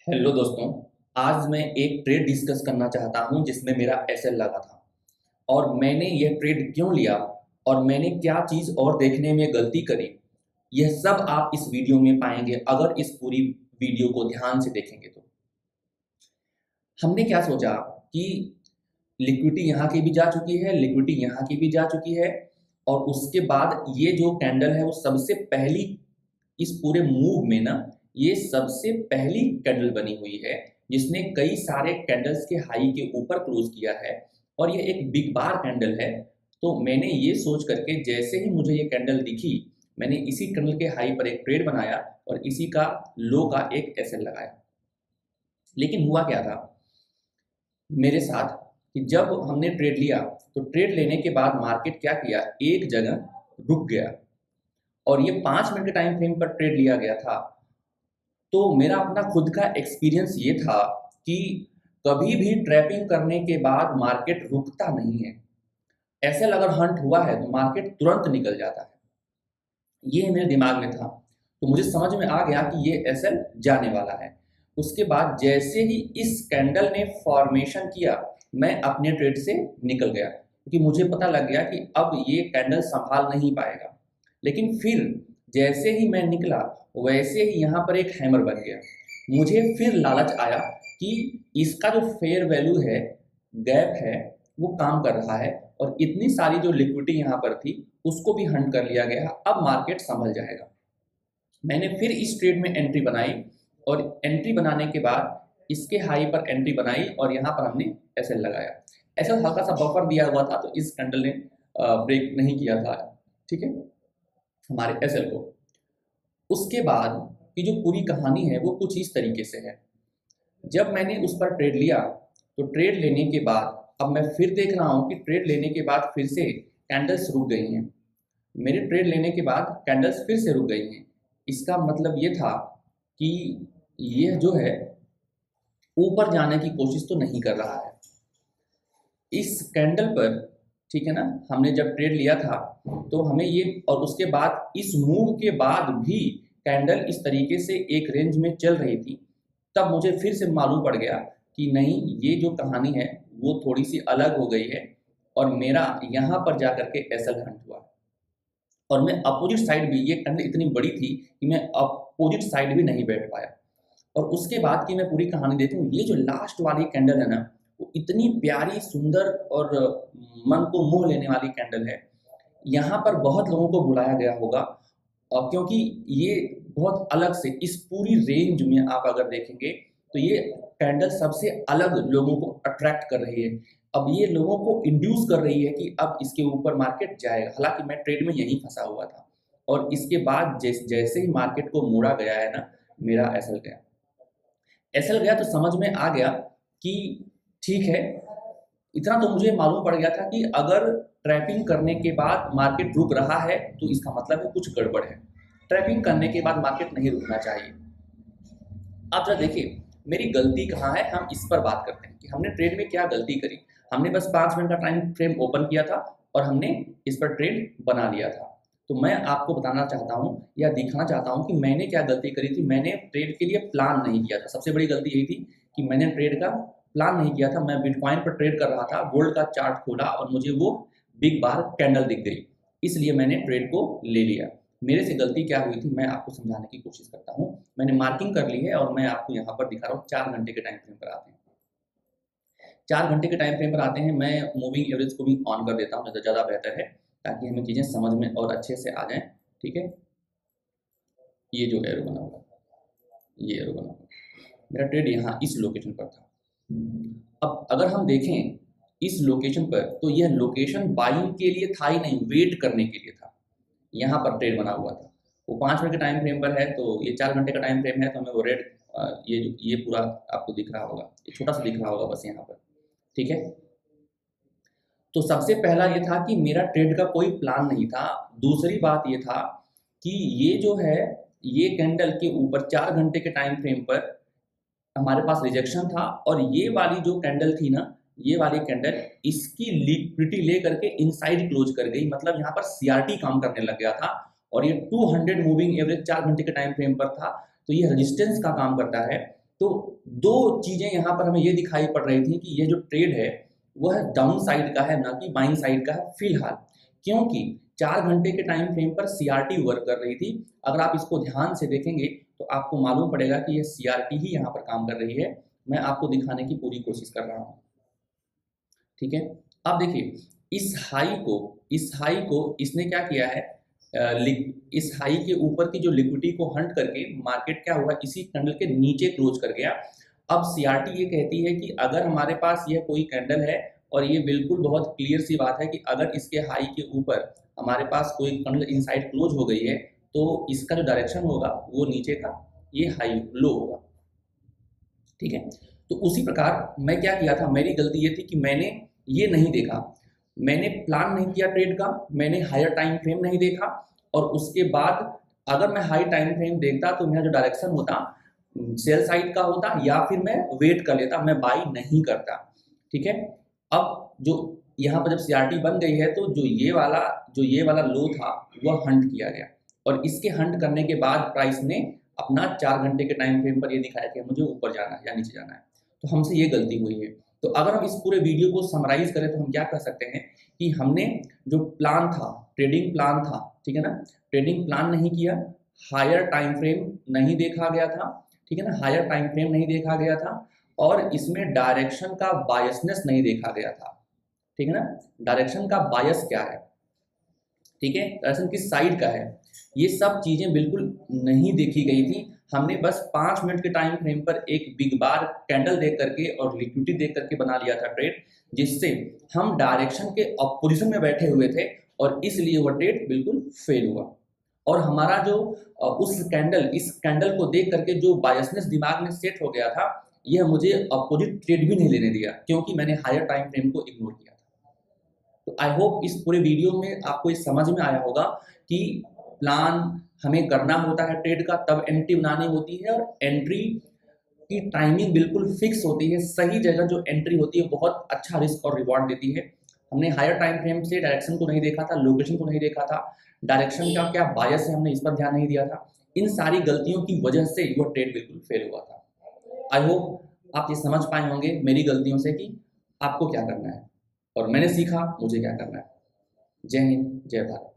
Hello दोस्तों। आज मैं एक ट्रेड डिस्कस करना चाहता हूं जिसमें मेरा एसएल लगा था और मैंने यह ट्रेड क्यों लिया और मैंने क्या चीज़ और देखने में गलती करी। यह सब आप इस वीडियो में पाएंगे अगर इस पूरी वीडियो को ध्यान से देखेंगे तो। हमने क्या सोचा कि लिक्विडिटी यहाँ की भी जा चुकी है, लिक्विडिटी यहाँ की भी जा चुकी है और उसके बाद ये जो कैंडल है वो सबसे पहली इस पूरे मूव में ना ये सबसे पहली कैंडल बनी हुई है जिसने कई सारे कैंडल्स के हाई के ऊपर क्लोज किया है और ये एक बिग बार कैंडल है। तो मैंने ये सोच करके जैसे ही मुझे ये कैंडल दिखी मैंने इसी कैंडल के हाई पर एक ट्रेड बनाया और इसी का लो का एक एसएल लगाया। लेकिन हुआ क्या था मेरे साथ कि जब हमने ट्रेड लिया तो ट्रेड लेने के बाद मार्केट क्या किया, एक जगह रुक गया और ये 5 मिनट के टाइम फ्रेम पर ट्रेड लिया गया था। तो मेरा अपना खुद का एक्सपीरियंस ये था कि कभी भी ट्रैपिंग करने के बाद मार्केट रुकता नहीं है। ऐसे अगर हंट हुआ है तो मार्केट तुरंत निकल जाता है। ये मेरे दिमाग में था तो मुझे समझ में आ गया कि ये एसएल जाने वाला है। उसके बाद जैसे ही इस कैंडल ने फॉर्मेशन किया मैं अपने ट्रेड से निकल गया क्योंकि मुझे पता लग गया कि अब ये कैंडल संभाल नहीं पाएगा। लेकिन फिर जैसे ही मैं निकला वैसे ही यहाँ पर एक हैमर बन गया। मुझे फिर लालच आया कि इसका जो फेयर वैल्यू है, गैप है, वो काम कर रहा है और इतनी सारी जो लिक्विडिटी यहाँ पर थी उसको भी हंट कर लिया गया। अब मार्केट संभल जाएगा। मैंने फिर इस ट्रेड में एंट्री बनाई और एंट्री बनाने के बाद इसके हाई पर एंट्री बनाई और यहाँ पर हमने एसएल लगाया। ऐसा हल्का सा बफर दिया हुआ था तो इस कैंडल ने ब्रेक नहीं किया था, ठीक है, हमारे एसएल को। उसके बाद की जो पूरी कहानी है वो कुछ इस तरीके से है। जब मैंने उस पर ट्रेड लिया तो ट्रेड लेने के बाद अब मैं फिर देख रहा हूँ कि ट्रेड लेने के बाद फिर से कैंडल्स रुक गई हैं। मेरे ट्रेड लेने के बाद कैंडल्स फिर से रुक गई हैं। इसका मतलब ये था कि ये जो है ऊपर जाने की कोशिश तो नहीं कर रहा है इस कैंडल पर, ठीक है ना। हमने जब ट्रेड लिया था तो हमें ये और उसके बाद इस मूव के बाद भी कैंडल इस तरीके से एक रेंज में चल रही थी। तब मुझे फिर से मालूम पड़ गया कि नहीं, ये जो कहानी है वो थोड़ी सी अलग हो गई है और मेरा यहाँ पर जाकर के एसएल हंट हुआ और मैं अपोजिट साइड भी, ये कैंडल इतनी बड़ी थी कि मैं अपोजिट साइड भी नहीं बैठ पाया। और उसके बाद की मैं पूरी कहानी देखूँ, ये जो लास्ट वाली कैंडल है ना वो इतनी प्यारी, सुंदर और मन को मोह लेने वाली कैंडल है। यहाँ पर बहुत लोगों को बुलाया गया होगा क्योंकि ये बहुत अलग से इस पूरी रेंज में आप अगर देखेंगे तो ये कैंडल सबसे अलग लोगों को अट्रैक्ट कर रही है। अब ये लोगों को इंड्यूस कर रही है कि अब इसके ऊपर मार्केट जाएगा। हालांकि मैं ट्रेड में यहीं फंसा हुआ था और इसके बाद जैसे ही मार्केट को मोड़ा गया है ना, मेरा एसएल गया। एसएल गया तो समझ में आ गया कि ठीक है, इतना तो मुझे मालूम पड़ गया था कि अगर ट्रैपिंग करने के बाद मार्केट रुक रहा है तो इसका मतलब है कुछ गड़बड़ है। ट्रैपिंग करने के बाद मार्केट नहीं रुकना चाहिए। आप जरा देखिए मेरी गलती कहाँ है, हम इस पर बात करते हैं कि हमने ट्रेड में क्या गलती करी। हमने बस 5 मिनट का टाइम फ्रेम ओपन किया था और हमने इस पर ट्रेड बना लिया था। तो मैं आपको बताना चाहता हूँ या दिखाना चाहता हूँ कि मैंने क्या गलती करी थी। मैंने ट्रेड के लिए प्लान नहीं किया था। सबसे बड़ी गलती यही थी कि मैंने ट्रेड का प्लान नहीं किया था। मैं बिटकॉइन पर ट्रेड कर रहा था, गोल्ड का चार्ट खोला और मुझे वो बिग बार कैंडल दिख गई, इसलिए मैंने ट्रेड को ले लिया। मेरे से गलती क्या हुई थी मैं आपको समझाने की कोशिश करता हूँ। मैंने मार्किंग कर ली है और मैं आपको यहाँ पर दिखा रहा हूँ। 4 घंटे के टाइम फ्रेम पर आते हैं। 4 घंटे के टाइम फ्रेम पर आते हैं। मैं मूविंग एवरेज को भी ऑन कर देता हूँ, ज़्यादा बेहतर है ताकि हमें चीज़ें समझ में और अच्छे से आ जाएं, ठीक है। ये जो एरो बना हुआ, ये एरो बना हुआ, मेरा ट्रेड यहाँ इस लोकेशन पर था। अब अगर हम देखें इस लोकेशन पर तो यह लोकेशन बाइंग के लिए था ही नहीं, वेट करने के लिए था। यहाँ पर ट्रेड बना हुआ था। वो 5 मिनट के टाइम फ्रेम पर है तो ये 4 घंटे का टाइम फ्रेम है तो हमें वो रेड ये पूरा आपको दिख रहा होगा, ये छोटा सा दिख रहा होगा बस यहाँ पर, ठीक है। तो सबसे पहला ये था कि मेरा ट्रेड का कोई प्लान नहीं था। दूसरी बात ये था कि ये जो है ये कैंडल के ऊपर 4 घंटे के टाइम फ्रेम पर हमारे पास रिजेक्शन था और ये वाली जो कैंडल थी ना, ये वाली कैंडल इसकी लिक्विडिटी ले करके इनसाइड क्लोज कर गई। मतलब यहाँ पर सीआरटी काम करने लग गया था और ये 200 मूविंग एवरेज 4 घंटे के टाइम फ्रेम पर था तो ये रेजिस्टेंस का काम करता है। तो दो चीजें यहाँ पर हमें ये दिखाई पड़ रही थी कि ये जो ट्रेड है वह डाउन साइड का है, ना कि बाइंग साइड का है फिलहाल, क्योंकि 4 घंटे के टाइम फ्रेम पर सीआरटी वर्क कर रही थी। अगर आप इसको ध्यान से देखेंगे तो आपको मालूम पड़ेगा कि ये सीआरटी ही यहाँ पर काम कर रही है। मैं आपको दिखाने की पूरी कोशिश कर रहा हूँ, ठीक है। अब देखिए इस हाई को इसने क्या किया है, इस हाई के ऊपर की जो लिक्विडिटी को हंट करके मार्केट क्या हुआ, इसी कैंडल के नीचे क्लोज कर गया। अब सीआरटी ये कहती है कि अगर हमारे पास यह कोई कैंडल है, और ये बिल्कुल बहुत क्लियर सी बात है कि अगर इसके हाई के ऊपर हमारे पास कोई कैंडल इनसाइड क्लोज हो गई है तो इसका जो डायरेक्शन होगा वो नीचे का ये हाई लो होगा, ठीक है। तो उसी प्रकार मैं क्या किया था, मेरी गलती ये थी कि मैंने ये नहीं देखा, मैंने प्लान नहीं किया ट्रेड का, मैंने हायर टाइम फ्रेम नहीं देखा, और उसके बाद अगर मैं हाई टाइम फ्रेम देखता तो मेरा जो डायरेक्शन होता सेल साइड का होता, या फिर मैं वेट कर लेता, मैं बाई नहीं करता, ठीक है। अब जो यहाँ पर जब सीआरटी बन गई है तो जो ये वाला लो था वह हंट किया गया, और इसके हंट करने के बाद प्राइस ने अपना 4 घंटे के टाइम फ्रेम पर ये दिखाया कि मुझे ऊपर जाना है या नीचे जाना है। तो हमसे ये गलती हुई है। तो अगर हम इस पूरे वीडियो को समराइज करें तो हम क्या कह सकते हैं कि हमने जो प्लान था, ट्रेडिंग प्लान था, ठीक है ना, ट्रेडिंग प्लान नहीं किया, हायर टाइम फ्रेम नहीं देखा गया था, ठीक है ना, हायर टाइम फ्रेम नहीं देखा गया था, और इसमें डायरेक्शन का बायसनेस नहीं देखा गया था, ठीक है ना। डायरेक्शन का बायस क्या है, ठीक है, डायरेक्शन किस साइड का है, ये सब चीजें बिल्कुल नहीं देखी गई थी। हमने बस 5 मिनट के टाइम फ्रेम पर एक बिग बार कैंडल देख करके और लिक्विडिटी देख करके बना लिया था ट्रेड, जिससे हम डायरेक्शन के अपोजिशन में बैठे हुए थे, और इसलिए वह ट्रेड बिल्कुल फेल हुआ। और हमारा जो इस कैंडल को देख करके जो बायसनेस दिमाग में सेट हो गया था, यह मुझे अपोजिट ट्रेड भी नहीं लेने दिया, क्योंकि मैंने हायर टाइम फ्रेम को इग्नोर किया था। तो आई होप इस पूरे वीडियो में आपको ये समझ में आया होगा कि प्लान हमें करना होता है ट्रेड का, तब एंट्री बनानी होती है, और एंट्री की टाइमिंग बिल्कुल फिक्स होती है, सही जगह जो एंट्री होती है बहुत अच्छा रिस्क और रिवॉर्ड देती है। हमने हायर टाइम फ्रेम से डायरेक्शन को नहीं देखा था, लोकेशन को नहीं देखा था, डायरेक्शन का क्या बायस है हमने इस पर ध्यान नहीं दिया था। इन सारी गलतियों की वजह से वो ट्रेड बिल्कुल फेल हुआ था। आई होप आप ये समझ पाए होंगे मेरी गलतियों से कि आपको क्या करना है, और मैंने सीखा मुझे क्या करना है। जय हिंद, जय भारत।